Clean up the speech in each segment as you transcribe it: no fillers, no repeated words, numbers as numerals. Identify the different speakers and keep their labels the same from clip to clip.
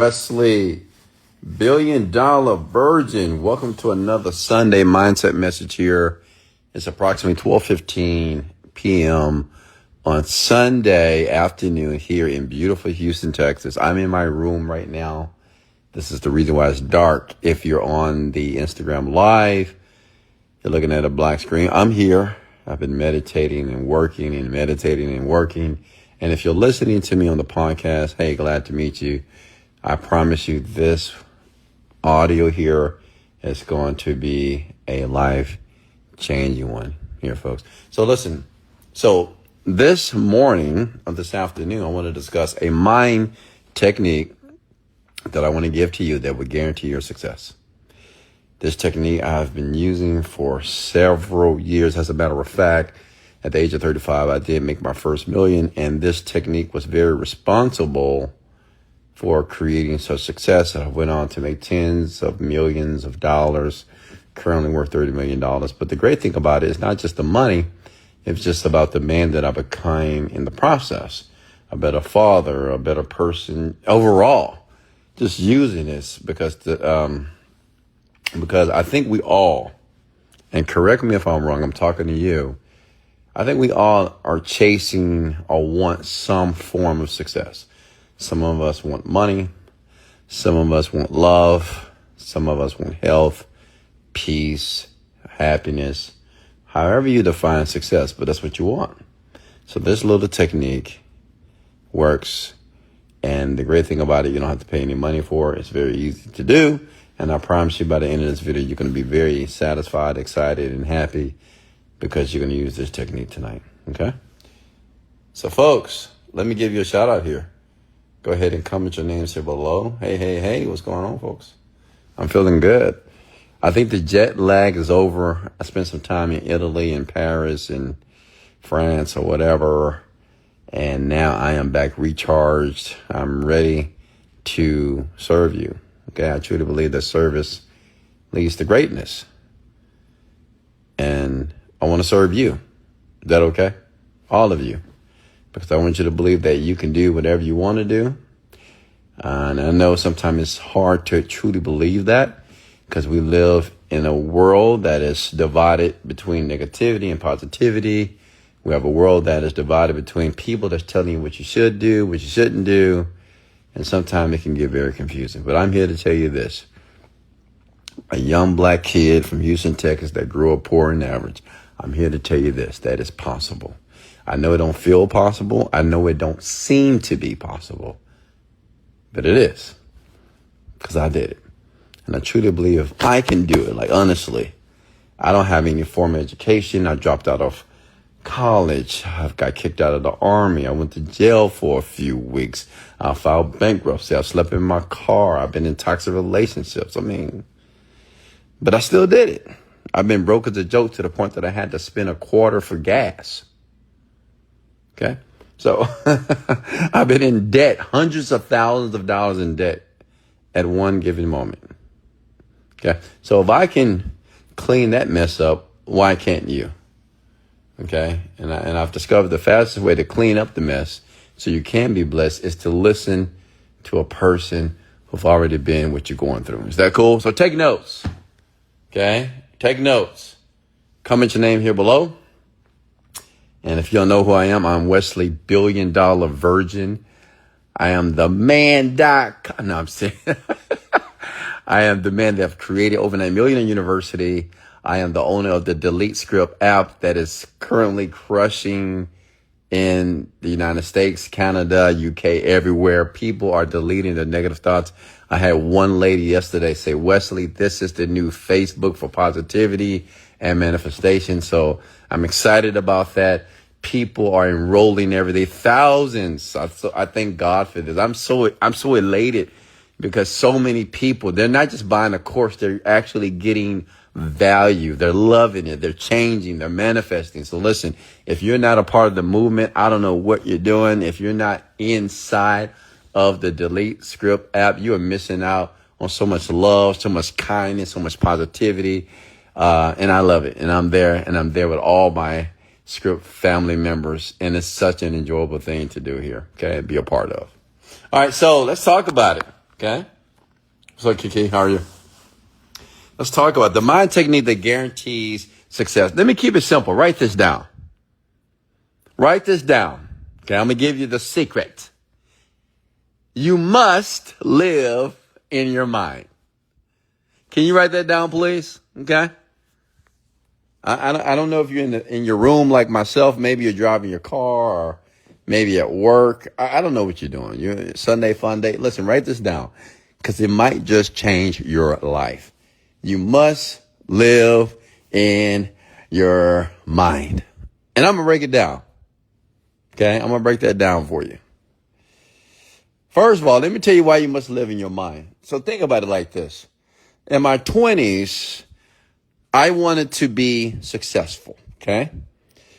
Speaker 1: Wesley Virgin. Welcome to another Sunday mindset message here. It's approximately 12:15 p.m. on Sunday afternoon here in beautiful Houston, Texas. I'm in my room right now. This is the reason why it's dark. If you're on the Instagram live, you're looking at a black screen. I'm here. I've been meditating and working and meditating and working. And if you're listening to me on the podcast, hey, glad to meet you. I promise you this audio here is going to be a life-changing one here, folks. So listen, this morning or this afternoon, I want to discuss a mind technique that I want to give to you that will guarantee your success. This technique I've been using for several years. As a matter of fact, at the age of 35, I did make my first million, and this technique was very responsible for creating such success. I went on to make tens of millions of dollars, currently worth $30 million. But the great thing about it is not just the money, it's just about the man that I became in the process. A better father, a better person overall. Just using this because I think we all, and correct me if I'm wrong, I'm talking to you, I think we all are chasing or want some form of success. Some of us want money. Some of us want love. Some of us want health, peace, happiness, however you define success, but that's what you want. So this little technique works. And the great thing about it, you don't have to pay any money for it. It's very easy to do. And I promise you by the end of this video, you're going to be very satisfied, excited, and happy because you're going to use this technique tonight. Okay? So folks, let me give you a shout out here. Go ahead and comment your names here below. Hey, what's going on, folks? I'm feeling good. I think the jet lag is over. I spent some time in Italy and Paris and France or whatever. And now I am back recharged. I'm ready to serve you. Okay, I truly believe that service leads to greatness. And I want to serve you. Is that okay? All of you. Because I want you to believe that you can do whatever you want to do. And I know sometimes it's hard to truly believe that because we live in a world that is divided between negativity and positivity. We have a world that is divided between people that's telling you what you should do, what you shouldn't do. And sometimes it can get very confusing. But I'm here to tell you this. A young black kid from Houston, Texas that grew up poor and average. I'm here to tell you this, that it's possible. I know it don't feel possible. I know it don't seem to be possible. But it is. Because I did it. And I truly believe if I can do it, like honestly, I don't have any formal education. I dropped out of college. I got kicked out of the army. I went to jail for a few weeks. I filed bankruptcy. I slept in my car. I've been in toxic relationships. But I still did it. I've been broke as a joke to the point that I had to spend a quarter for gas. Okay. So I've been in debt, hundreds of thousands of dollars in debt at one given moment. Okay. So if I can clean that mess up, why can't you? Okay. And I've discovered the fastest way to clean up the mess so you can be blessed is to listen to a person who've already been what you're going through. Is that cool? So take notes. Okay. Take notes. Comment your name here below. And if you don't know who I am, I'm Wesley Virgin. I am the man. No, I'm saying I am the man that have created Overnight Millionaire University. I am the owner of the Genie Script app that is currently crushing in the United States, Canada, UK, everywhere. People are deleting their negative thoughts. I had one lady yesterday say, Wesley, this is the new Facebook for positivity and manifestation. So I'm excited about that. People are enrolling every day, thousands. I thank God for this. I'm so elated because so many people, they're not just buying a course, they're actually getting value. They're loving it. They're changing. They're manifesting. So listen, if you're not a part of the movement, I don't know what you're doing. If you're not inside of the Genie Script app, you are missing out on so much love, so much kindness, so much positivity. And I love it. And I'm there with all my Script family members. And it's such an enjoyable thing to do here. Okay. Be a part of. All right. So let's talk about it. Okay? So, Kiki, how are you? Let's talk about the mind technique that guarantees success. Let me keep it simple. Write this down. Write this down. Okay, I'm going to give you the secret. You must live in your mind. Can you write that down, please? Okay. I don't know if you're in your room like myself. Maybe you're driving your car or maybe at work. I don't know what you're doing. You're Sunday fun day. Listen, write this down because it might just change your life. You must live in your mind. And I'm going to break it down. Okay, I'm going to break that down for you. First of all, let me tell you why you must live in your mind. So think about it like this. In my 20s, I wanted to be successful, okay?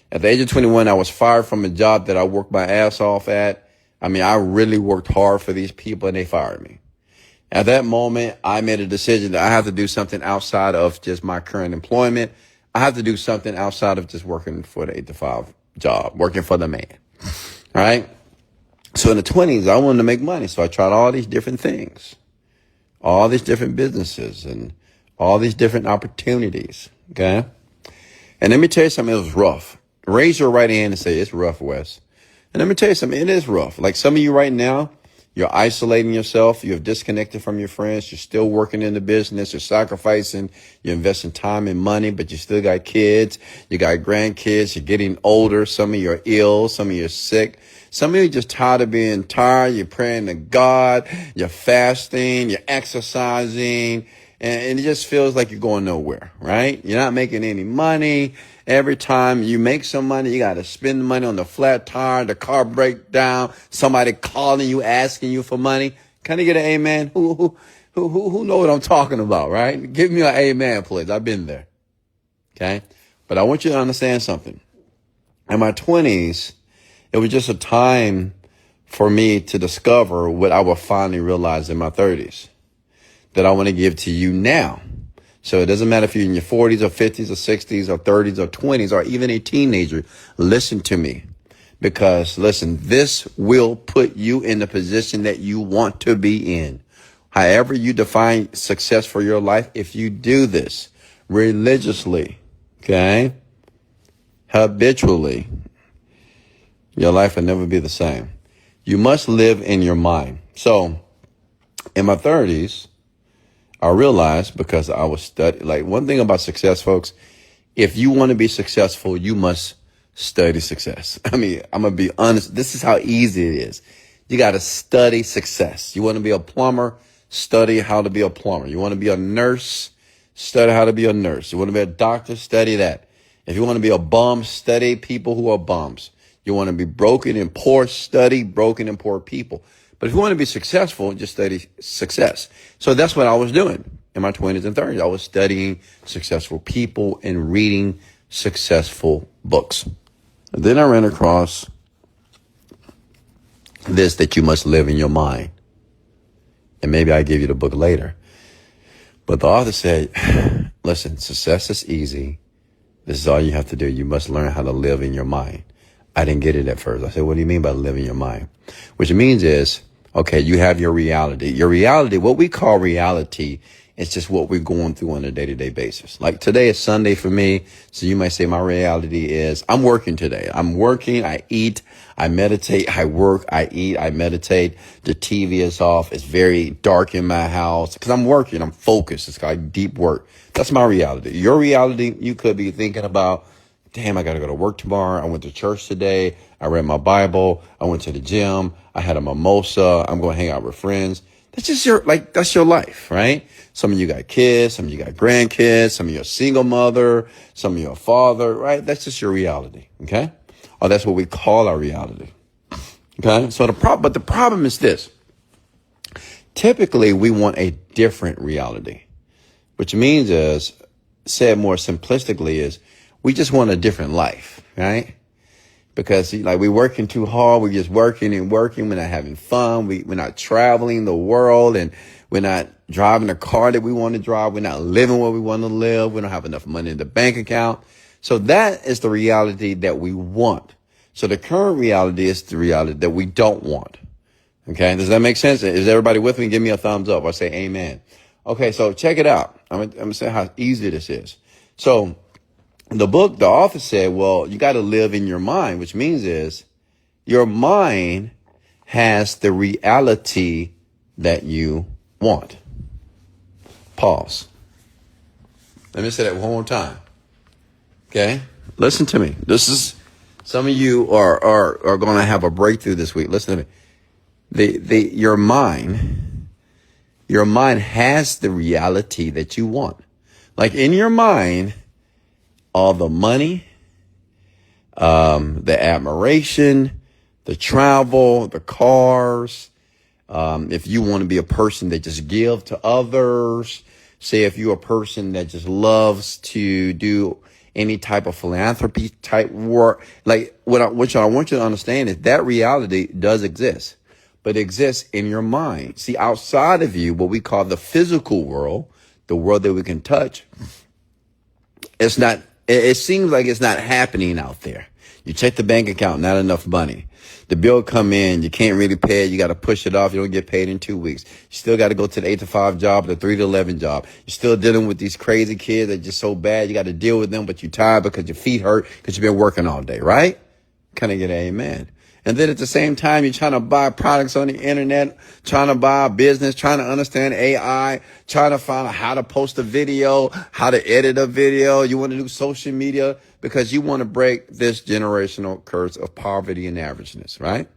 Speaker 1: At the age of 21, I was fired from a job that I worked my ass off at. I mean, I really worked hard for these people and they fired me. At that moment, I made a decision that I have to do something outside of just my current employment. I have to do something outside of just working for the 8 to 5 job, working for the man, all right? So in the 20s, I wanted to make money. So I tried all these different things, all these different businesses and all these different opportunities. Okay. And let me tell you something. It was rough. Raise your right hand and say, it's rough, Wes. And let me tell you something. It is rough. Like some of you right now, you're isolating yourself. You have disconnected from your friends. You're still working in the business. You're sacrificing. You're investing time and money, but you still got kids. You got grandkids. You're getting older. Some of you are ill. Some of you are sick. Some of you are just tired of being tired. You're praying to God. You're fasting. You're exercising. And it just feels like you're going nowhere, right? You're not making any money. Every time you make some money, you got to spend the money on the flat tire, the car break down, somebody calling you, asking you for money. Can I get an amen? Who know what I'm talking about, right? Give me an amen, please. I've been there. Okay. But I want you to understand something. In my 20s, it was just a time for me to discover what I will finally realize in my 30s. That I want to give to you now. So it doesn't matter if you're in your 40s or 50s or 60s or 30s or 20s or even a teenager. Listen to me. Because, listen, this will put you in the position that you want to be in. However you define success for your life, if you do this religiously, okay, habitually, your life will never be the same. You must live in your mind. So in my 30s, I realized because I was studying, like one thing about success, folks, if you want to be successful, you must study success. I mean, I'm going to be honest. This is how easy it is. You got to study success. You want to be a plumber, study how to be a plumber. You want to be a nurse, study how to be a nurse. You want to be a doctor, study that. If you want to be a bum, study people who are bums. You want to be broken and poor, study broken and poor people. But if you want to be successful, just study success. So that's what I was doing in my 20s and 30s. I was studying successful people and reading successful books. And then I ran across this, that you must live in your mind. And maybe I give you the book later. But the author said, listen, success is easy. This is all you have to do. You must learn how to live in your mind. I didn't get it at first. I said, what do you mean by living your mind? Which means is, okay, you have your reality. Your reality, what we call reality, is just what we're going through on a day-to-day basis. Like today is Sunday for me. So you might say my reality is I'm working today. I'm working. I eat. I meditate. I work. I eat. I meditate. The TV is off. It's very dark in my house because I'm working. I'm focused. It's like deep work. That's my reality. Your reality, you could be thinking about, damn, I got to go to work tomorrow. I went to church today. I read my Bible. I went to the gym. I had a mimosa. I'm going to hang out with friends. That's just that's your life, right? Some of you got kids. Some of you got grandkids. Some of you are single mother. Some of you are father, right? That's just your reality. Okay. Or that's what we call our reality. Okay. So the problem is this. Typically we want a different reality, which means is, said more simplistically, is we just want a different life, right? Because like we're working too hard. We're just working and working. We're not having fun. We're not traveling the world, and we're not driving the car that we want to drive. We're not living where we want to live. We don't have enough money in the bank account. So that is the reality that we want. So the current reality is the reality that we don't want. Okay, does that make sense? Is everybody with me? Give me a thumbs up or say amen. Okay, so check it out. I'm gonna say how easy this is. So the author said, well, you got to live in your mind, which means is your mind has the reality that you want. Pause. Let me say that one more time. Okay, listen to me. This is, some of you are going to have a breakthrough this week. Listen to me. Your mind has the reality that you want. Like in your mind, all the money, the admiration, the travel, the cars. If you want to be a person that just give to others, say if you're a person that just loves to do any type of philanthropy type work, like what I want you to understand is that reality does exist, but exists in your mind. See, outside of you, what we call the physical world, the world that we can touch, it's not, it seems like it's not happening out there. You check the bank account, not enough money. The bill come in, you can't really pay it. You got to push it off. You don't get paid in 2 weeks. You still got to go to the 8 to 5 job, the 3 to 11 job. You're still dealing with these crazy kids that are just so bad. You got to deal with them, but you're tired because your feet hurt because you've been working all day, right? Can I get an amen? And then at the same time, you're trying to buy products on the internet, trying to buy a business, trying to understand AI, trying to find out how to post a video, how to edit a video. You want to do social media because you want to break this generational curse of poverty and averageness, right?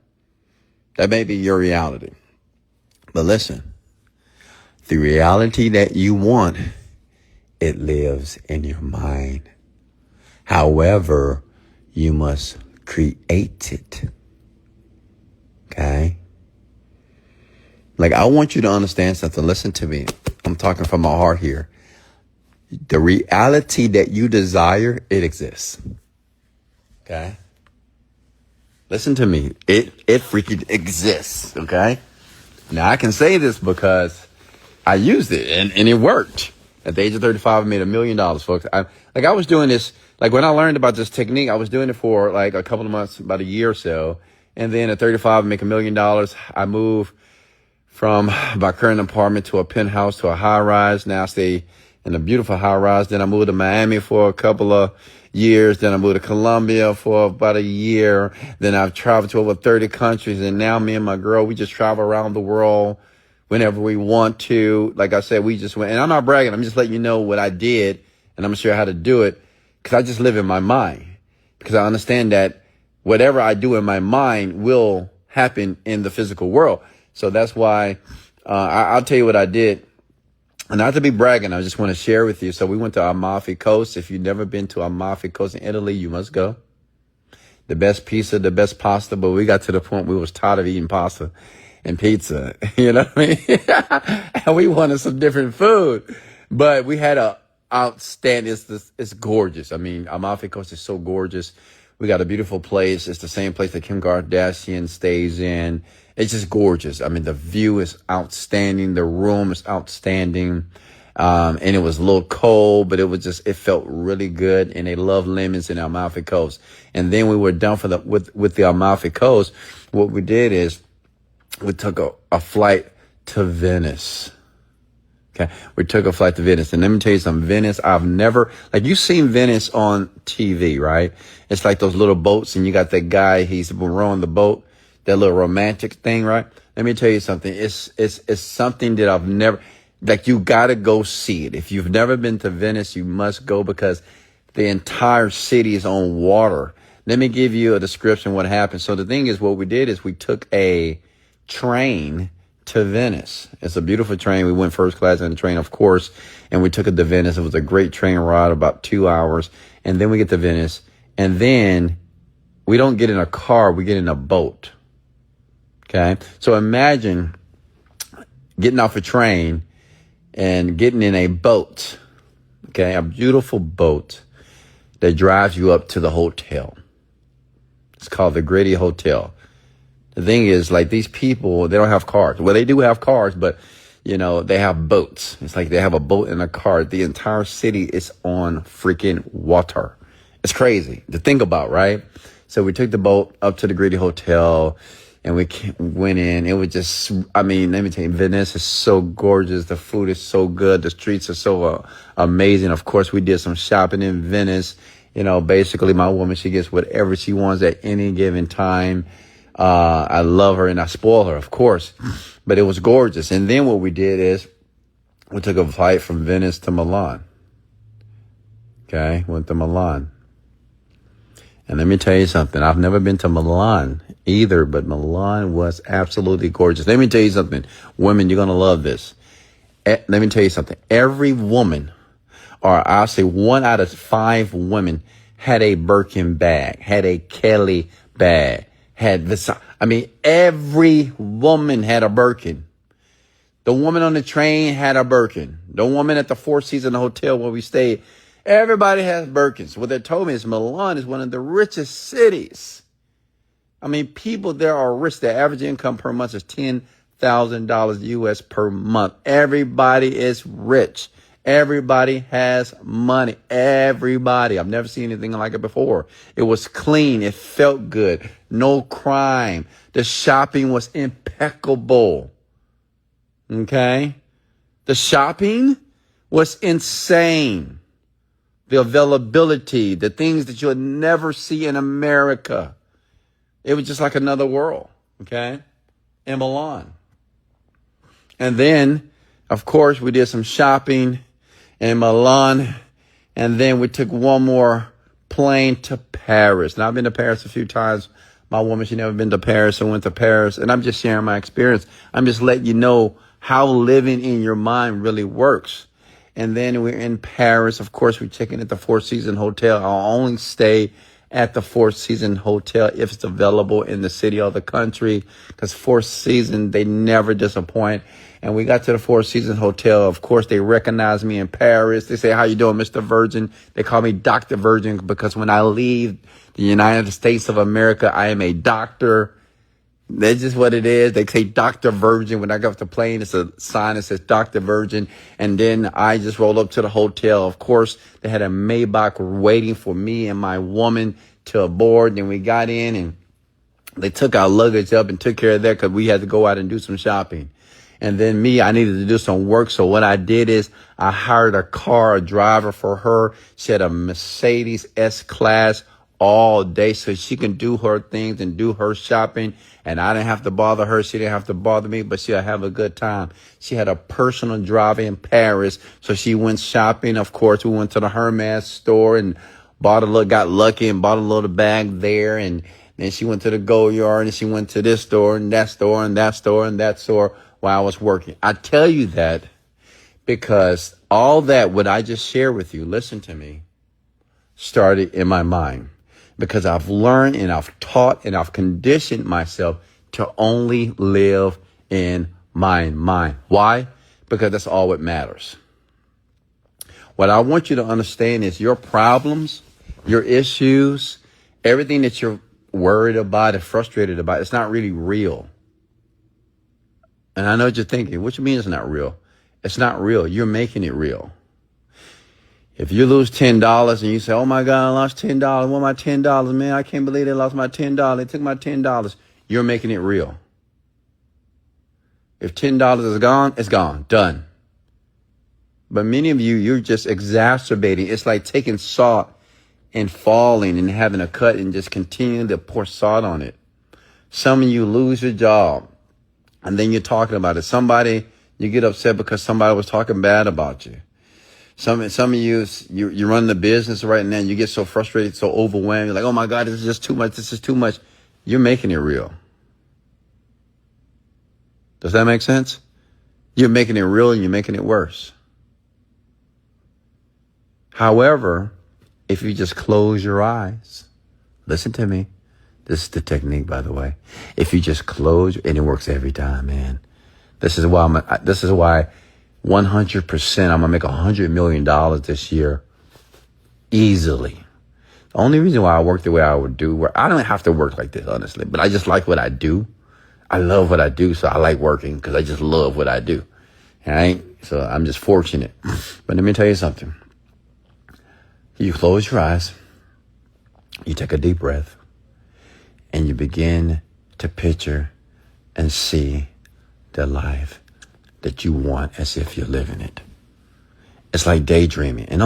Speaker 1: That may be your reality. But listen, the reality that you want, it lives in your mind. However, you must create it. Okay? Like, I want you to understand something. Listen to me. I'm talking from my heart here. The reality that you desire, it exists. Okay? Listen to me. It freaking exists. Okay? Now, I can say this because I used it and it worked. At the age of 35, I made $1 million, folks. I was doing this, like when I learned about this technique, I was doing it for like a couple of months, about a year or so. And then at 35, I make $1 million. I moved from my current apartment to a penthouse to a high rise. Now I stay in a beautiful high rise. Then I moved to Miami for a couple of years. Then I moved to Colombia for about a year. Then I've traveled to over 30 countries. And now me and my girl, we just travel around the world whenever we want to. Like I said, we just went, and I'm not bragging. I'm just letting you know what I did, and I'm going to show you how to do it, because I just live in my mind, because I understand that whatever I do in my mind will happen in the physical world. So that's why I'll tell you what I did. And not to be bragging, I just want to share with you. So we went to Amalfi Coast. If you've never been to Amalfi Coast in Italy, you must go. The best pizza, the best pasta. But we got to the point we was tired of eating pasta and pizza. You know what I mean? And we wanted some different food. But we had a outstanding, it's gorgeous. I mean, Amalfi Coast is so gorgeous. We got a beautiful place. It's the same place that Kim Kardashian stays in. It's just gorgeous. I mean, the view is outstanding. The room is outstanding. And it was a little cold, but it felt really good. And they love lemons in Amalfi Coast. And then we were done with the Amalfi Coast. What we did is we took a flight to Venice. Okay. We took a flight to Venice. And let me tell you something. Venice, I've never, like, you've seen Venice on TV, right? It's like those little boats, and you got that guy, he's rowing the boat, that little romantic thing, right? Let me tell you something. It's something that I've never, like, you gotta go see it. If you've never been to Venice, you must go, because the entire city is on water. Let me give you a description of what happened. So the thing is, what we did is we took a train to Venice. It's a beautiful train. We went first class in the train, of course, and we took it to Venice. It was a great train ride, about 2 hours. And then we get to Venice, and then we don't get in a car, we get in a boat. Okay. So imagine getting off a train and getting in a boat. Okay. A beautiful boat that drives you up to the hotel. It's called the Gritty Hotel. The thing is, like, these people, they don't have cars. Well, they do have cars, but, you know, they have boats. It's like they have a boat and a car. The entire city is on freaking water. It's crazy to think about, right? So we took the boat up to the Gritty Hotel. And we went in. It was just, I mean, let me tell you, Venice is so gorgeous. The food is so good. The streets are so amazing. Of course, we did some shopping in Venice. You know, basically my woman, she gets whatever she wants at any given time. I love her and I spoil her, of course, but it was gorgeous. And then what we did is we took a flight from Venice to Milan. Okay. Went to Milan. And let me tell you something. I've never been to Milan either, but Milan was absolutely gorgeous. Let me tell you something. Women, you're going to love this. Let me tell you something. Every woman, or I'll say 1 out of 5 women, had a Birkin bag, had a Kelly bag, had this. I mean, every woman had a Birkin. The woman on the train had a Birkin. The woman at the Four Seasons Hotel where we stayed, everybody has Birkins. What they told me is Milan is one of the richest cities. I mean, people there are rich. Their average income per month is $10,000 US per month. Everybody is rich. Everybody has money. Everybody. I've never seen anything like it before. It was clean. It felt good. No crime. The shopping was impeccable. Okay? The shopping was insane. The availability, the things that you'll never see in America. It was just like another world, okay, in Milan. And then, of course, we did some shopping in Milan. And then we took one more plane to Paris. Now, I've been to Paris a few times. My woman, she never been to Paris, so went to Paris. And I'm just sharing my experience. I'm just letting you know how living in your mind really works. And then we're in Paris. Of course, we're checking at the Four Seasons Hotel. I'll only stay at the Four Seasons Hotel if it's available in the city or the country, because Four Seasons, they never disappoint. And we got to the Four Seasons Hotel. Of course, they recognize me in Paris. They say, "How you doing, Mr. Virgin?" They call me Dr. Virgin because when I leave the United States of America, I am a doctor. That's just what it is. They say Dr. Virgin. When I get off the plane, it's a sign that says Dr. Virgin. And then I just roll up to the hotel. Of course, they had a Maybach waiting for me and my woman to aboard. Then we got in and they took our luggage up and took care of that because we had to go out and do some shopping. And then me, I needed to do some work. So what I did is I hired a driver for her. She had a Mercedes S-Class all day so she can do her things and do her shopping. And I didn't have to bother her. She didn't have to bother me, but she'll have a good time. She had a personal driver in Paris. So she went shopping. Of course, we went to the Hermes store and got lucky and bought a little bag there. And then she went to the Gold Yard and she went to this store and that store and that store and that store while I was working. I tell you that because all that, what I just shared with you, listen to me, started in my mind. Because I've learned and I've taught and I've conditioned myself to only live in my mind. Why? Because that's all that matters. What I want you to understand is your problems, your issues, everything that you're worried about and frustrated about, it's not really real. And I know what you're thinking. What you mean it's not real? It's not real. You're making it real. If you lose $10 and you say, "Oh my God, I lost $10. What my $10, man? I can't believe they lost my $10. They took my $10. You're making it real. If $10 is gone, it's gone. Done. But many of you, you're just exacerbating. It's like taking salt and falling and having a cut and just continuing to pour salt on it. Some of you lose your job and then you're talking about it. You get upset because somebody was talking bad about you. Some of you run the business right now and you get so frustrated, so overwhelmed. You're like, "Oh my God, this is just too much. This is too much." You're making it real. Does that make sense? You're making it real and you're making it worse. However, if you just close your eyes, listen to me. This is the technique, by the way. If you just close, and it works every time, man. This is why 100%, I'm going to make $100 million this year easily. The only reason why I work the way I would do, where I don't have to work like this, honestly, but I just like what I do. I love what I do, so I like working because I just love what I do. All right? So I'm just fortunate. But let me tell you something. You close your eyes, you take a deep breath, and you begin to picture and see the life that you want as if you're living it. It's like daydreaming. And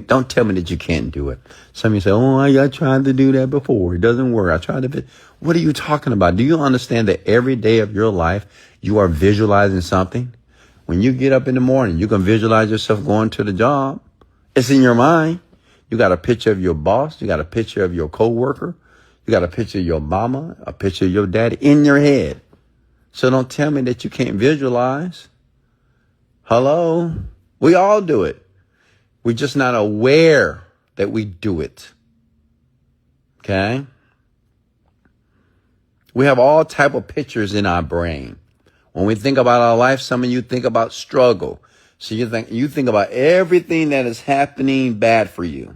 Speaker 1: don't tell me that you can't do it. Some of you say, oh, I tried to do that before. It doesn't work. I tried to. What are you talking about? Do you understand that every day of your life, you are visualizing something? When you get up in the morning, you can visualize yourself going to the job. It's in your mind. You got a picture of your boss. You got a picture of your coworker. You got a picture of your mama, a picture of your daddy in your head. So don't tell me that you can't visualize. Hello? We all do it. We're just not aware that we do it. Okay? We have all type of pictures in our brain. When we think about our life, some of you think about struggle. So you think about everything that is happening bad for you.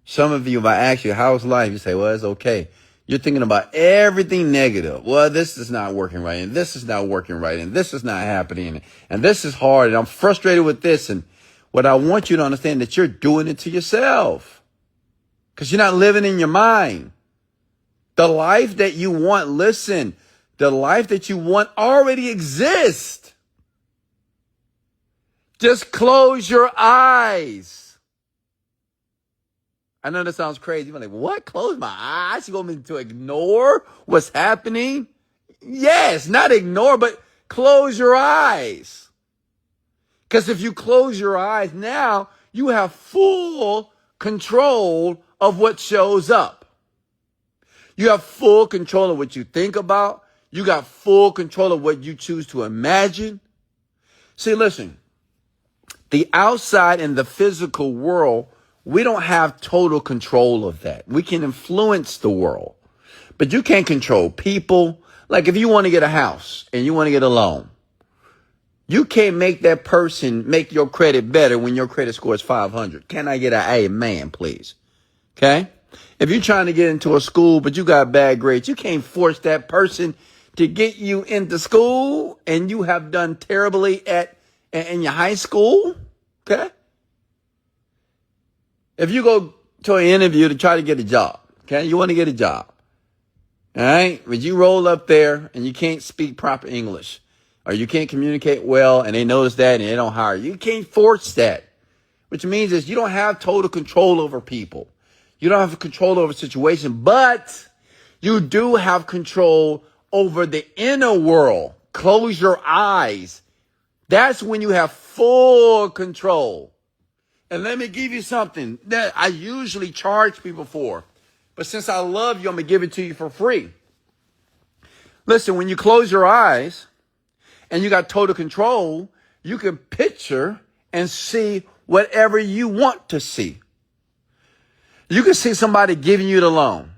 Speaker 1: Some of you, if I ask you, how's life? You say, well, it's okay. You're thinking about everything negative. Well, this is not working right, and this is not working right, and this is not happening, and this is hard, and I'm frustrated with this. And what I want you to understand that you're doing it to yourself because you're not living in your mind. The life that you want, listen, the life that you want already exists. Just close your eyes. I know that sounds crazy. You're like, what? Close my eyes? You want me to ignore what's happening? Yes, not ignore, but close your eyes. Because if you close your eyes now, you have full control of what shows up. You have full control of what you think about. You got full control of what you choose to imagine. See, listen, the outside and the physical world, we don't have total control of that. We can influence the world, but you can't control people. Like if you want to get a house and you want to get a loan, you can't make that person make your credit better when your credit score is 500. Can I get an A, man, please? Okay. If you're trying to get into a school, but you got bad grades, you can't force that person to get you into school and you have done terribly in your high school. Okay. If you go to an interview to try to get a job, okay, you want to get a job, all right, but you roll up there and you can't speak proper English or you can't communicate well and they notice that and they don't hire you. You can't force that, which means is you don't have total control over people. You don't have control over the situation, but you do have control over the inner world. Close your eyes. That's when you have full control. And let me give you something that I usually charge people for. But since I love you, I'm going to give it to you for free. Listen, when you close your eyes and you got total control, you can picture and see whatever you want to see. You can see somebody giving you the loan.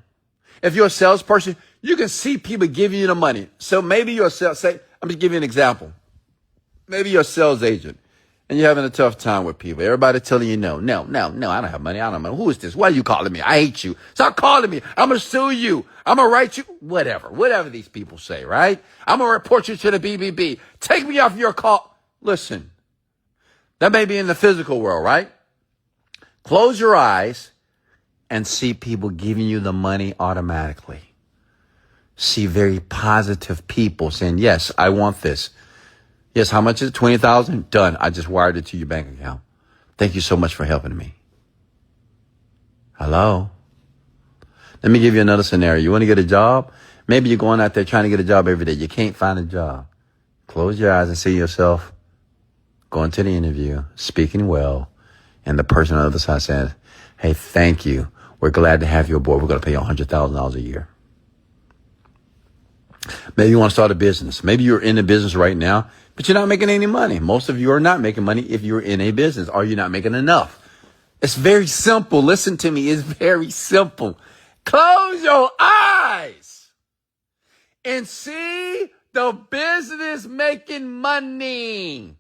Speaker 1: If you're a salesperson, you can see people giving you the money. So maybe you're I'm just giving you an example. Maybe you're a sales agent. And you're having a tough time with people. Everybody telling you no, I don't have money. I don't know. Who is this? Why are you calling me? I hate you. Stop calling me. I'm going to sue you. I'm going to write you. Whatever these people say, right? I'm going to report you to the BBB. Take me off your call. Listen, that may be in the physical world, right? Close your eyes and see people giving you the money automatically. See very positive people saying, yes, I want this. Yes, how much is it? 20,000? Done. I just wired it to your bank account. Thank you so much for helping me. Hello? Let me give you another scenario. You want to get a job? Maybe you're going out there trying to get a job every day. You can't find a job. Close your eyes and see yourself going to the interview, speaking well, and the person on the other side says, hey, thank you. We're glad to have you aboard. We're going to pay you $100,000 a year. Maybe you want to start a business. Maybe you're in a business right now, but you're not making any money. Most of you are not making money if you're in a business. Are you not making enough? It's very simple. Listen to me. It's very simple. Close your eyes and see the business making money.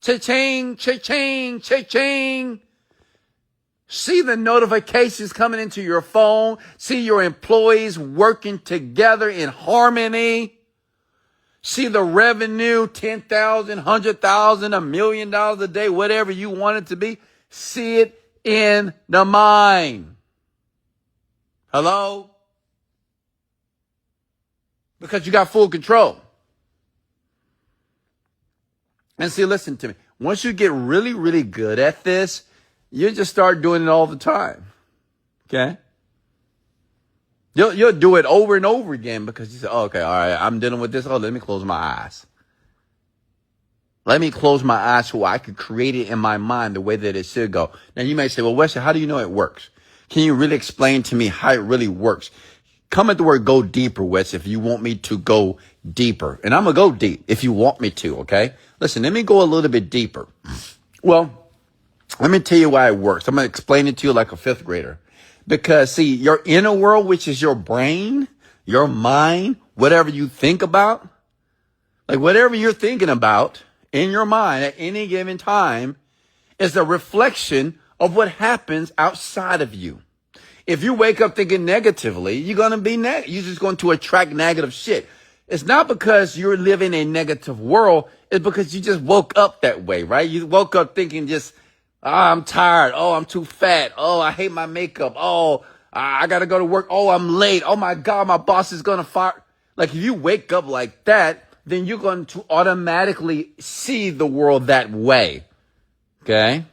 Speaker 1: Cha-ching, cha-ching, cha-ching. See the notifications coming into your phone. See your employees working together in harmony. See the revenue, 10,000, 100,000, $1 million a day, whatever you want it to be. See it in the mind. Hello? because you got full control. And see, listen to me. Once you get really, really good at this, you just start doing it all the time. Okay? You'll do it over and over again because you say, oh, okay, all right, I'm dealing with this. Oh, let me close my eyes. Let me close my eyes so I could create it in my mind the way that it should go. Now, you may say, well, Wesley, how do you know it works? Can you really explain to me how it really works? Come at the word go deeper, Wes, if you want me to go deeper. And I'm going to go deep if you want me to, okay? Listen, let me go a little bit deeper. Well, let me tell you why it works. I'm going to explain it to you like a fifth grader. Because, see, your inner world, which is your brain, your mind, whatever you think about, like whatever you're thinking about in your mind at any given time is a reflection of what happens outside of you. If you wake up thinking negatively, you're going to be you're just going to attract negative shit. It's not because you're living a negative world. It's because you just woke up that way, right? You woke up thinking just, oh, I'm tired. Oh, I'm too fat. Oh, I hate my makeup. Oh, I got to go to work. Oh, I'm late. Oh, my God, my boss is going to fire. Like, if you wake up like that, then you're going to automatically see the world that way. Okay?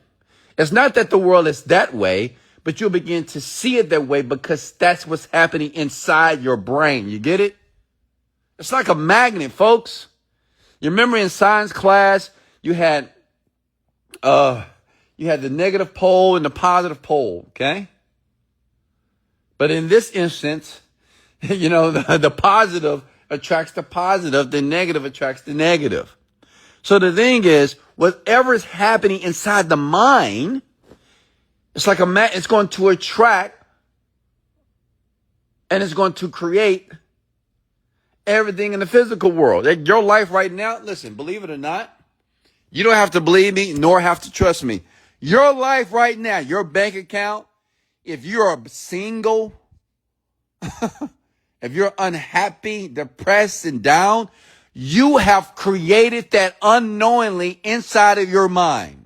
Speaker 1: It's not that the world is that way, but you'll begin to see it that way because that's what's happening inside your brain. You get it? It's like a magnet, folks. You remember in science class, you had the negative pole and the positive pole, okay? But in this instance, the positive attracts the positive, the negative attracts the negative. So the thing is, whatever is happening inside the mind, it's like it's going to attract and it's going to create everything in the physical world. Like your life right now, listen, believe it or not, you don't have to believe me nor have to trust me. Your life right now, your bank account, if you're single, if you're unhappy, depressed, and down, you have created that unknowingly inside of your mind.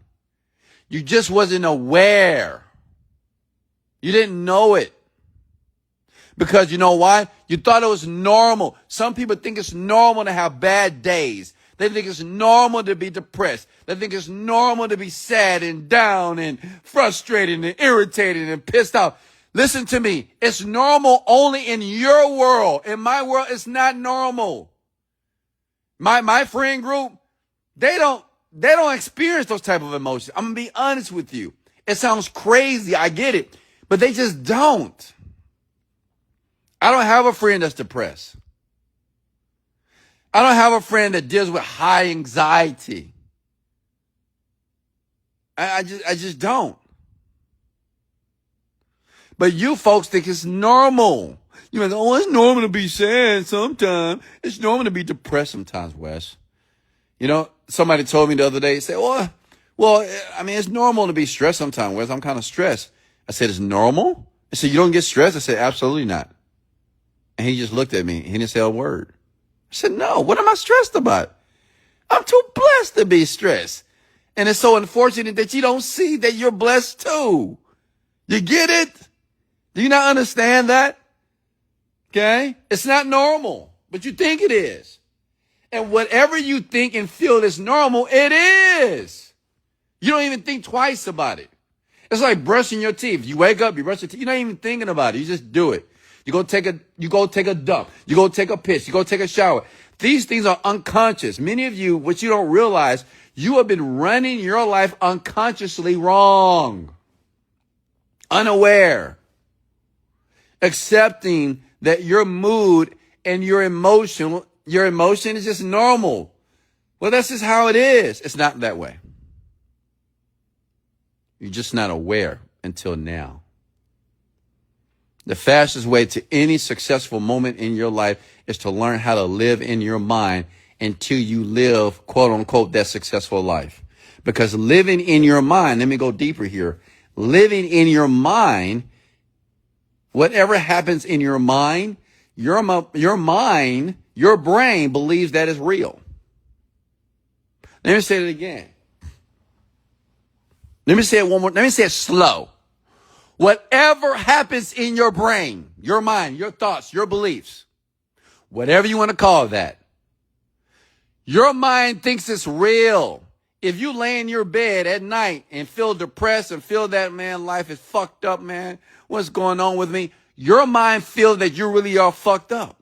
Speaker 1: You just wasn't aware. You didn't know it. Because you know why? You thought it was normal. Some people think it's normal to have bad days. They think it's normal to be depressed. They think it's normal to be sad and down and frustrated and irritated and pissed off. Listen to me. It's normal only in your world. In my world, it's not normal. My friend group, they don't experience those type of emotions. I'm going to be honest with you. It sounds crazy. I get it. But they just don't. I don't have a friend that's depressed. I don't have a friend that deals with high anxiety. I just don't. But you folks think it's normal. You know, oh, it's normal to be sad sometimes. It's normal to be depressed sometimes, Wes. You know, somebody told me the other day, say, well, I mean, it's normal to be stressed sometimes, Wes. I'm kind of stressed. I said, it's normal? I said, you don't get stressed? I said, absolutely not. And he just looked at me. He didn't say a word. I said, no, what am I stressed about? I'm too blessed to be stressed. And it's so unfortunate that you don't see that you're blessed too. You get it? Do you not understand that? Okay? It's not normal, but you think it is. And whatever you think and feel is normal, it is. You don't even think twice about it. It's like brushing your teeth. You wake up, you brush your teeth. You're not even thinking about it. You just do it. You go take a dump. You go take a piss. You go take a shower. These things are unconscious. Many of you, what you don't realize, you have been running your life unconsciously wrong. Unaware. Accepting that your mood and your emotion is just normal. Well, that's just how it is. It's not that way. You're just not aware until now. The fastest way to any successful moment in your life is to learn how to live in your mind until you live, quote unquote, that successful life. Because living in your mind, let me go deeper here. Living in your mind, whatever happens in your mind, your brain believes that is real. Let me say it again. Let me say it one more. Let me say it slow. Whatever happens in your brain, your mind, your thoughts, your beliefs, whatever you want to call that. Your mind thinks it's real. If you lay in your bed at night and feel depressed and feel that, man, life is fucked up, man, what's going on with me? Your mind feels that you really are fucked up.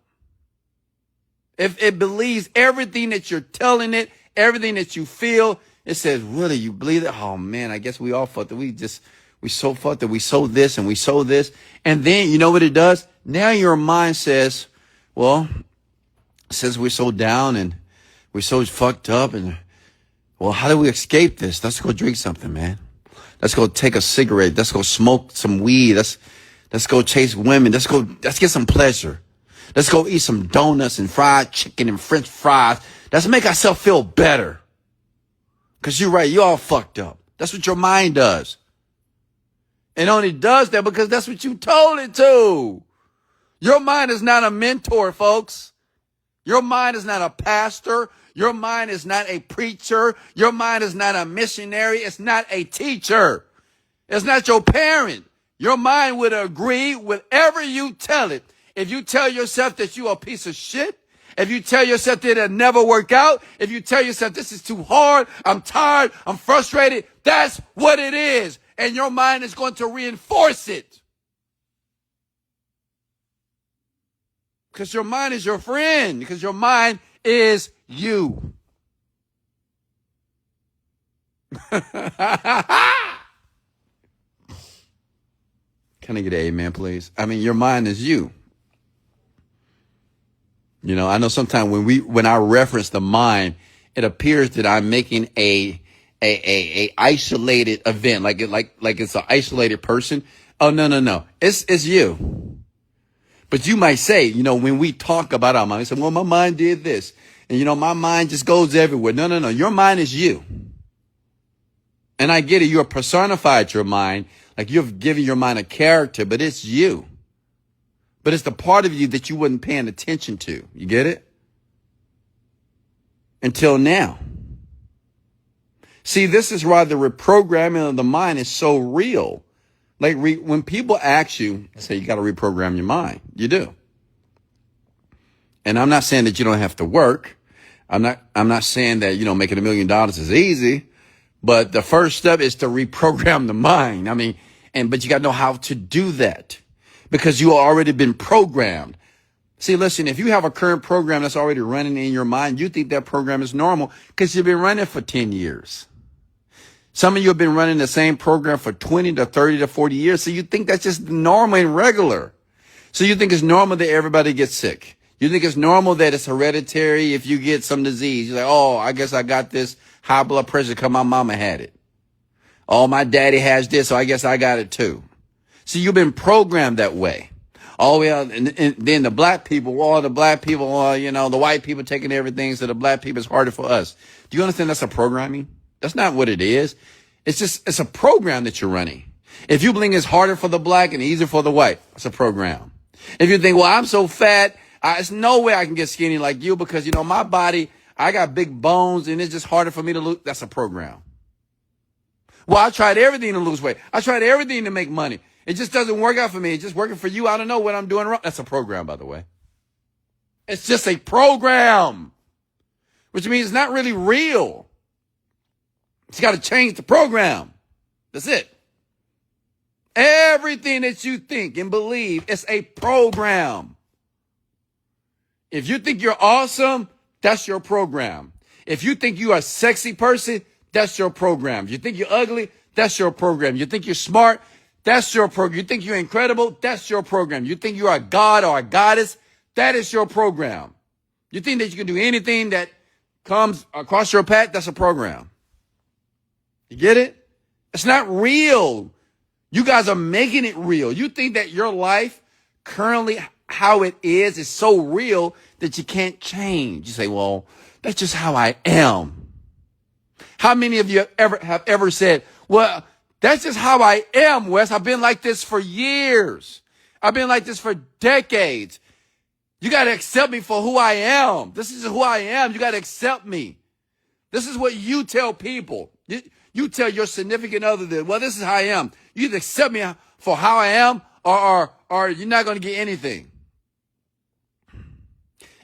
Speaker 1: If it believes everything that you're telling it, everything that you feel, it says, really, you believe it? Oh, man, I guess we all fucked up. We so fucked up. We sow this and we sow this. And then, you know what it does? Now your mind says, well, since we're so down and we're so fucked up, and well, how do we escape this? Let's go drink something, man. Let's go take a cigarette. Let's go smoke some weed. Let's go chase women. Let's get some pleasure. Let's go eat some donuts and fried chicken and French fries. Let's make ourselves feel better. Because you're right, you all fucked up. That's what your mind does. It only does that because that's what you told it to. Your mind is not a mentor, folks. Your mind is not a pastor. Your mind is not a preacher. Your mind is not a missionary. It's not a teacher. It's not your parent. Your mind would agree with whatever you tell it. If you tell yourself that you're a piece of shit, if you tell yourself that it'll never work out, if you tell yourself this is too hard, I'm tired, I'm frustrated, that's what it is. And your mind is going to reinforce it. Because your mind is your friend. Because your mind is you. Can I get an amen, please? I mean, your mind is you. You know, I know sometimes when I reference the mind, it appears that I'm making a isolated event, like it's an isolated person. Oh, no. It's you. But you might say, you know, when we talk about our mind, we say, well, my mind did this. And, you know, my mind just goes everywhere. No. Your mind is you. And I get it. You're personified your mind. Like you've given your mind a character, but it's you. But it's the part of you that you wasn't paying attention to. You get it? Until now. See, this is why the reprogramming of the mind is so real. Like when people ask you, say you got to reprogram your mind, you do. And I'm not saying that you don't have to work. I'm not saying that, you know, making $1 million is easy, but the first step is to reprogram the mind. I mean, but you got to know how to do that because you already been programmed. See, listen, if you have a current program that's already running in your mind, you think that program is normal because you've been running for 10 years. Some of you have been running the same program for 20 to 30 to 40 years. So you think that's just normal and regular. So you think it's normal that everybody gets sick. You think it's normal that it's hereditary if you get some disease. You're like, oh, I guess I got this high blood pressure because my mama had it. Oh, my daddy has this, so I guess I got it too. So you've been programmed that way. All the way out, and then the black people, you know, the white people taking everything, so the black people is harder for us. Do you understand that's a programming? That's not what it is. It's a program that you're running. If you believe it's harder for the black and easier for the white, it's a program. If you think, well, I'm so fat, it's no way I can get skinny like you because, you know, my body, I got big bones and it's just harder for me to lose. That's a program. Well, I tried everything to lose weight. I tried everything to make money. It just doesn't work out for me. It's just working for you. I don't know what I'm doing wrong. That's a program, by the way. It's just a program, which means it's not really real. You got to change the program. That's it. Everything that you think and believe is a program. If you think you're awesome, that's your program. If you think you are a sexy person, that's your program. You think you're ugly, that's your program. You think you're smart, that's your program. You think you're incredible, that's your program. You think you're a god or a goddess, that is your program. You think that you can do anything that comes across your path, that's a program. You get it? It's not real. You guys are making it real. You think that your life currently how it is so real that you can't change. You say, well, that's just how I am. How many of you have ever said, well, that's just how I am, Wes. I've been like this for years. I've been like this for decades. You got to accept me for who I am. This is who I am. You got to accept me. This is what you tell people. You tell your significant other that, well, this is how I am. You either accept me for how I am or you're not going to get anything.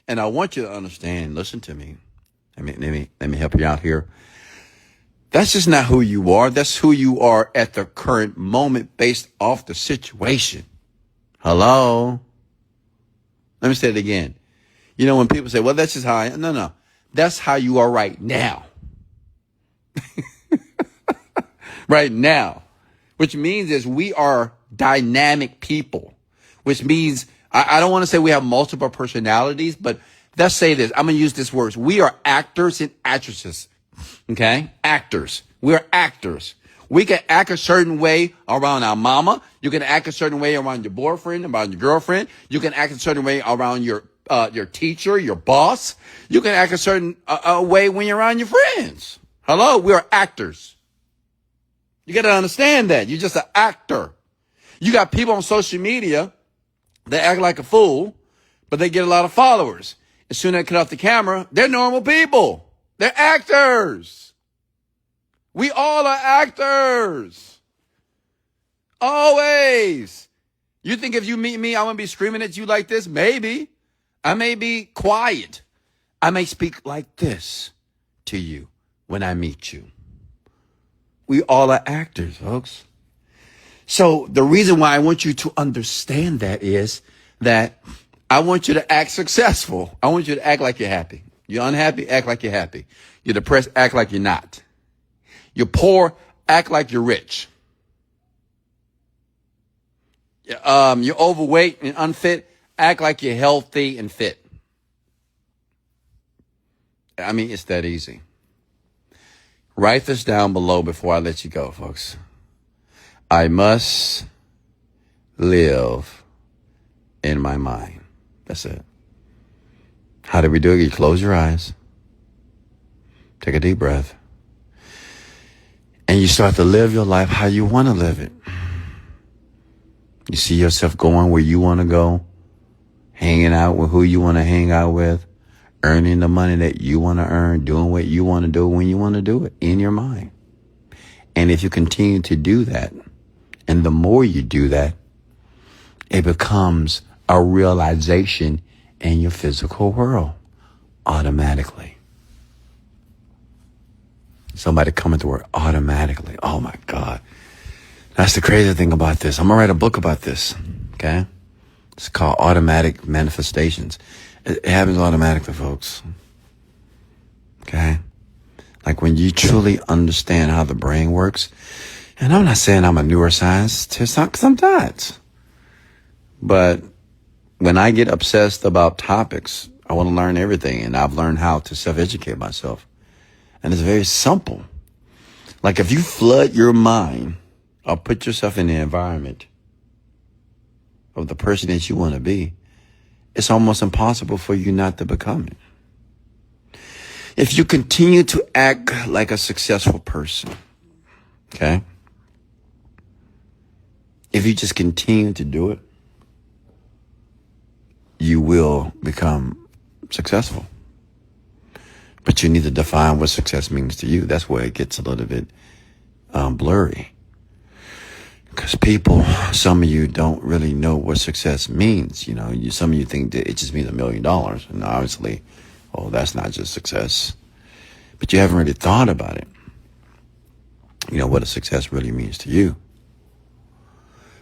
Speaker 1: And I want you to understand, listen to me. Let me help you out here. That's just not who you are. That's who you are at the current moment based off the situation. Hello? Let me say it again. You know, when people say, well, that's just how I am. No. That's how you are right now. Right now. Which means is we are dynamic people. Which means, I don't want to say we have multiple personalities, but let's say this. I'm going to use this word. We are actors and actresses. Okay? Actors. We are actors. We can act a certain way around our mama. You can act a certain way around your boyfriend, around your girlfriend. You can act a certain way around your teacher, your boss. You can act a certain way when you're around your friends. Hello? We are actors. You got to understand that. You're just an actor. You got people on social media that act like a fool, but they get a lot of followers. As soon as they cut off the camera, they're normal people. They're actors. We all are actors. Always. You think if you meet me, I'm going to be screaming at you like this? Maybe. I may be quiet. I may speak like this to you when I meet you. We all are actors, folks. So the reason why I want you to understand that is that I want you to act successful. I want you to act like you're happy. You're unhappy, act like you're happy. You're depressed, act like you're not. You're poor, act like you're rich. You're overweight and unfit, act like you're healthy and fit. I mean, it's that easy. Write this down below before I let you go, folks. I must live in my mind. That's it. How do we do it? You close your eyes. Take a deep breath. And you start to live your life how you want to live it. You see yourself going where you want to go, hanging out with who you want to hang out with, earning the money that you want to earn, doing what you want to do when you want to do it in your mind. And if you continue to do that, and the more you do that, it becomes a realization in your physical world automatically. Somebody coming to work automatically. Oh my God. That's the crazy thing about this. I'm going to write a book about this. Okay. It's called Automatic Manifestations. It happens automatically, folks. Okay. Like when you truly understand how the brain works. And I'm not saying I'm a neuroscientist, sometimes. But when I get obsessed about topics, I want to learn everything. And I've learned how to self-educate myself. And it's very simple. Like if you flood your mind or put yourself in the environment of the person that you want to be, it's almost impossible for you not to become it. If you continue to act like a successful person, okay? If you just continue to do it, you will become successful. But you need to define what success means to you. That's where it gets a little bit blurry. Because people, some of you don't really know what success means. You know, some of you think that it just means $1 million. And obviously, that's not just success. But you haven't really thought about it. You know, what a success really means to you.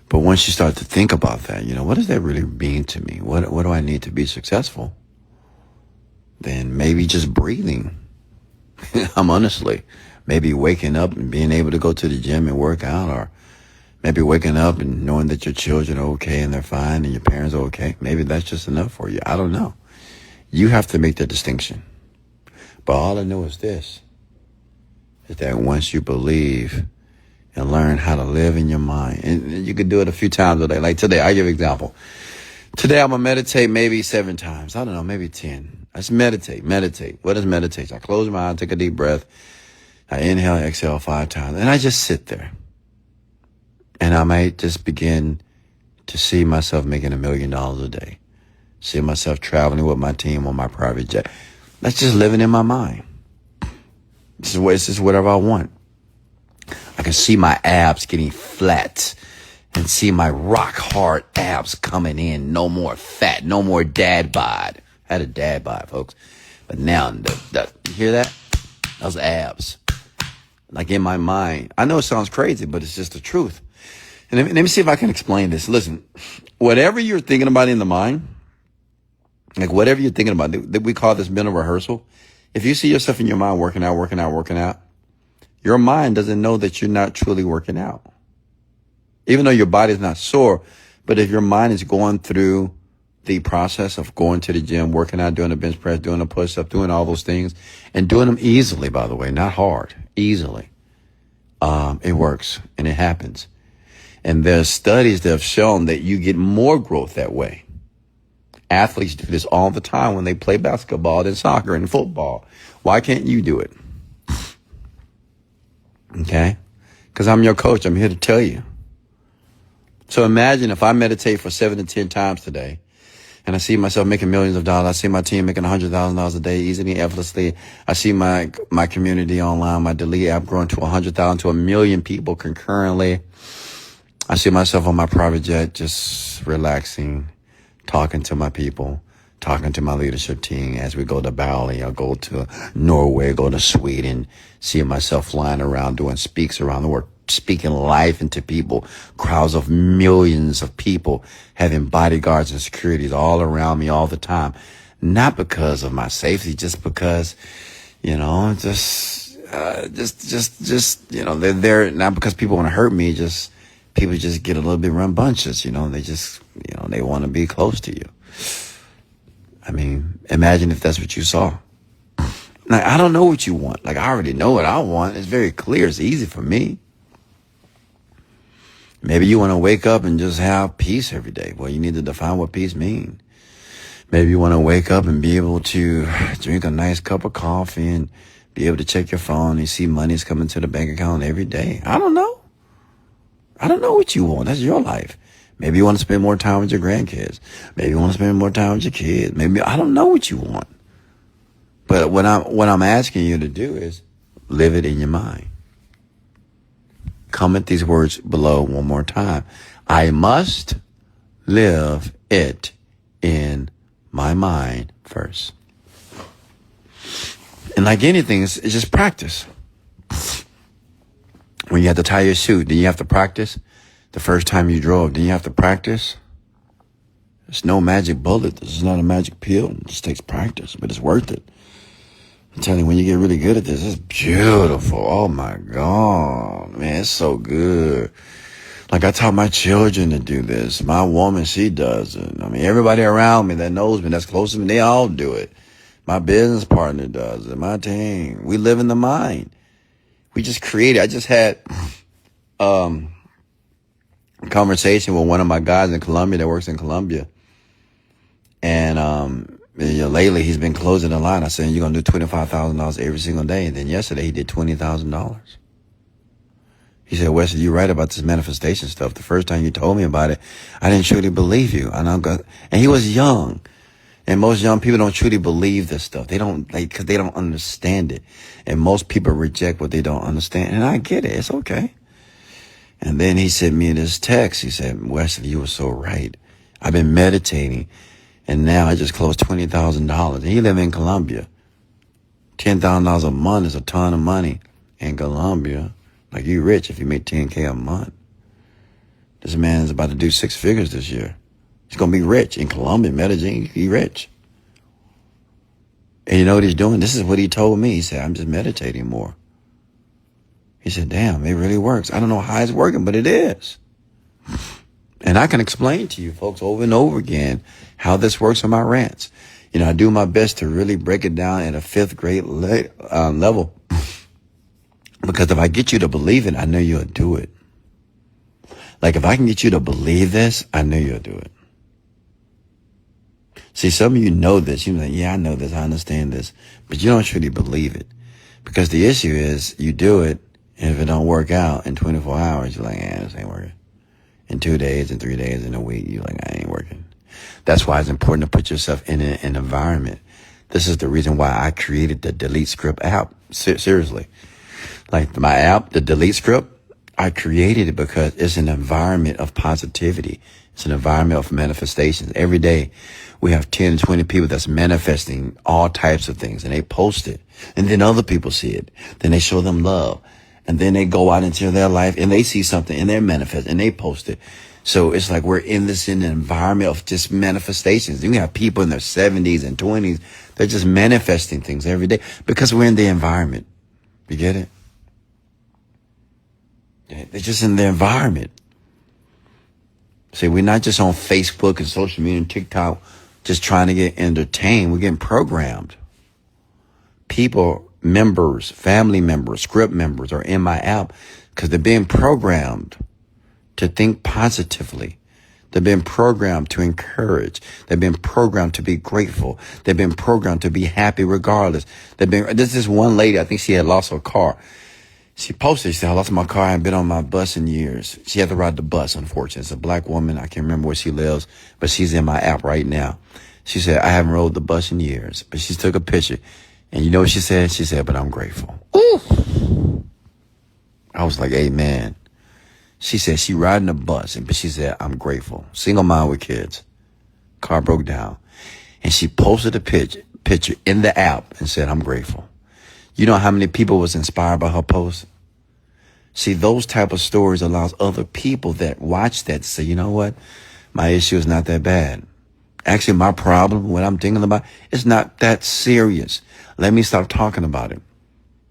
Speaker 1: But once you start to think about that, you know, what does that really mean to me? What do I need to be successful? Then maybe just breathing. I'm honestly, maybe waking up and being able to go to the gym and work out, or maybe waking up and knowing that your children are okay and they're fine and your parents are okay. Maybe that's just enough for you. I don't know. You have to make the distinction. But all I know is this, is that once you believe and learn how to live in your mind, and you can do it a few times a day. Like today, I give an example. Today I'm going to meditate maybe 7 times. I don't know, maybe 10. I just meditate. What is meditation? I close my eyes, take a deep breath. I inhale, exhale 5 times. And I just sit there. And I might just begin to see myself making $1 million a day. See myself traveling with my team on my private jet. That's just living in my mind. This is whatever I want. I can see my abs getting flat and see my rock hard abs coming in. No more fat, no more dad bod. I had a dad bod, folks. But now, you hear that? Those abs. Like in my mind. I know it sounds crazy, but it's just the truth. And let me see if I can explain this. Listen, whatever you're thinking about in the mind, like whatever you're thinking about, we call this mental rehearsal. If you see yourself in your mind working out, your mind doesn't know that you're not truly working out. Even though your body's not sore, but if your mind is going through the process of going to the gym, working out, doing a bench press, doing a push-up, doing all those things, and doing them easily, by the way, not hard, easily, it works and it happens. And there's studies that have shown that you get more growth that way. Athletes do this all the time when they play basketball and soccer and football. Why can't you do it? Okay? Because I'm your coach. I'm here to tell you. So imagine if I meditate for 7 to 10 times today, and I see myself making millions of dollars. I see my team making $100,000 a day easily, effortlessly. I see my community online, my Delete app growing to 100,000 to 1 million people concurrently. I see myself on my private jet just relaxing, talking to my people, talking to my leadership team as we go to Bali. I'll go to Norway, go to Sweden, seeing myself flying around doing speaks around the world, speaking life into people, crowds of millions of people, having bodyguards and securities all around me all the time. Not because of my safety, just because, you know, they're there, not because people want to hurt me, just people just get a little bit rambunctious, you know, they just, you know, they want to be close to you. I mean, imagine if that's what you saw. Like, I don't know what you want. Like, I already know what I want. It's very clear. It's easy for me. Maybe you want to wake up and just have peace every day. Well, you need to define what peace means. Maybe you want to wake up and be able to drink a nice cup of coffee and be able to check your phone and see money's coming to the bank account every day. I don't know. I don't know what you want. That's your life. Maybe you want to spend more time with your grandkids. Maybe you want to spend more time with your kids. Maybe, I don't know what you want. But what I'm asking you to do is live it in your mind. Comment these words below one more time. I must live it in my mind first. And like anything, it's just practice. When you have to tie your suit, then you have to practice. The first time you drove, then you have to practice. There's no magic bullet. This is not a magic pill. It just takes practice, but it's worth it. I'm telling you, when you get really good at this, it's beautiful. Oh my God, man, it's so good. Like I taught my children to do this. My woman, she does it. I mean, everybody around me that knows me, that's close to me, they all do it. My business partner does it. My team. We live in the mind. We just create it. I just had a conversation with one of my guys in Colombia that works in Colombia. And lately he's been closing the line. I said, you're going to do $25,000 every single day. And then yesterday he did $20,000. He said, Wesley, you're right about this manifestation stuff. The first time you told me about it, I didn't truly believe you. And he was young. And most young people don't truly believe this stuff. They don't, because they don't understand it. And most people reject what they don't understand. And I get it. It's okay. And then he sent me this text. He said, Wesley, you were so right. I've been meditating. And now I just closed $20,000. And he live in Colombia. $10,000 a month is a ton of money in Colombia. Like, you rich if you make $10K a month. This man is about to do 6 figures this year. He's going to be rich in Colombia, Medellin. He's rich. And you know what he's doing? This is what he told me. He said, I'm just meditating more. He said, damn, it really works. I don't know how it's working, but it is. And I can explain to you folks over and over again how this works on my rants. You know, I do my best to really break it down at a 5th grade level. Because if I get you to believe it, I know you'll do it. Like, if I can get you to believe this, I know you'll do it. See, some of you know this. You're like, yeah, I know this. I understand this. But you don't truly believe it. Because the issue is you do it, and if it don't work out in 24 hours, you're like, this ain't working. In 2 days, in 3 days, in a week, you're like, I ain't working. That's why it's important to put yourself in an environment. This is the reason why I created the Delete Script app. Seriously. Like my app, the Delete Script, I created it because it's an environment of positivity. It's an environment of manifestations. Every day we have 10 to 20 people that's manifesting all types of things, and they post it. And then other people see it. Then they show them love. And then they go out into their life and they see something and they're manifest and they post it. So it's like we're in an environment of just manifestations. You have people in their 70s and 20s. They're just manifesting things every day because we're in the environment. You get it? They're just in the environment. See, we're not just on Facebook and social media and TikTok just trying to get entertained. We're getting programmed. People, members, family members, script members are in my app because they're being programmed to think positively. They've been programmed to encourage. They've been programmed to be grateful. They've been programmed to be happy regardless. There's this one lady, I think she had lost her car. She posted, she said, I lost my car. I haven't been on my bus in years. She had to ride the bus, unfortunately. It's a black woman. I can't remember where she lives, but she's in my app right now. She said, I haven't rode the bus in years, but she took a picture. And you know what she said? She said, but I'm grateful. Ooh. I was like, amen. She said she riding a bus, but she said, I'm grateful. Single mom with kids. Car broke down. And she posted a picture in the app and said, I'm grateful. You know how many people was inspired by her post? See, those type of stories allows other people that watch that to say, you know what? My issue is not that bad. Actually, my problem, what I'm thinking about, is not that serious. Let me stop talking about it.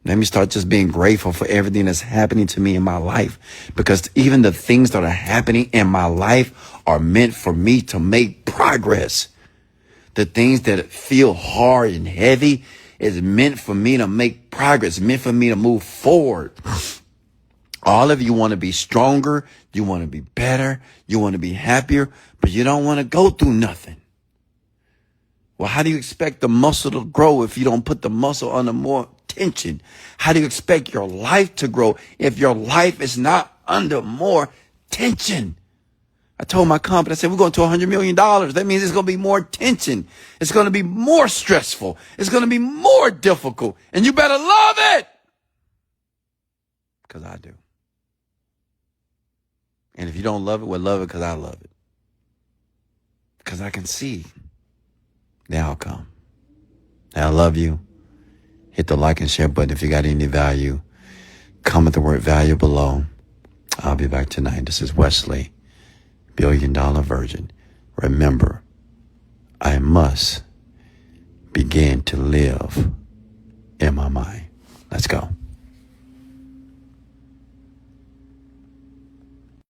Speaker 1: Let me start just being grateful for everything that's happening to me in my life. Because even the things that are happening in my life are meant for me to make progress. The things that feel hard and heavy is meant for me to make progress, meant for me to move forward. All of you want to be stronger. You want to be better. You want to be happier, but you don't want to go through nothing. Well, how do you expect the muscle to grow if you don't put the muscle under more tension? How do you expect your life to grow if your life is not under more tension? I told my company, I said, we're going to $100 million. That means it's going to be more tension. It's going to be more stressful. It's going to be more difficult. And you better love it. Because I do. And if you don't love it, well, love it because I love it. Because I can see the outcome. And I love you. Hit the like and share button if you got any value. Comment the word value below. I'll be back tonight. This is Wesley, $1 Billion Virgin. Remember, I must begin to live in my mind. Let's go.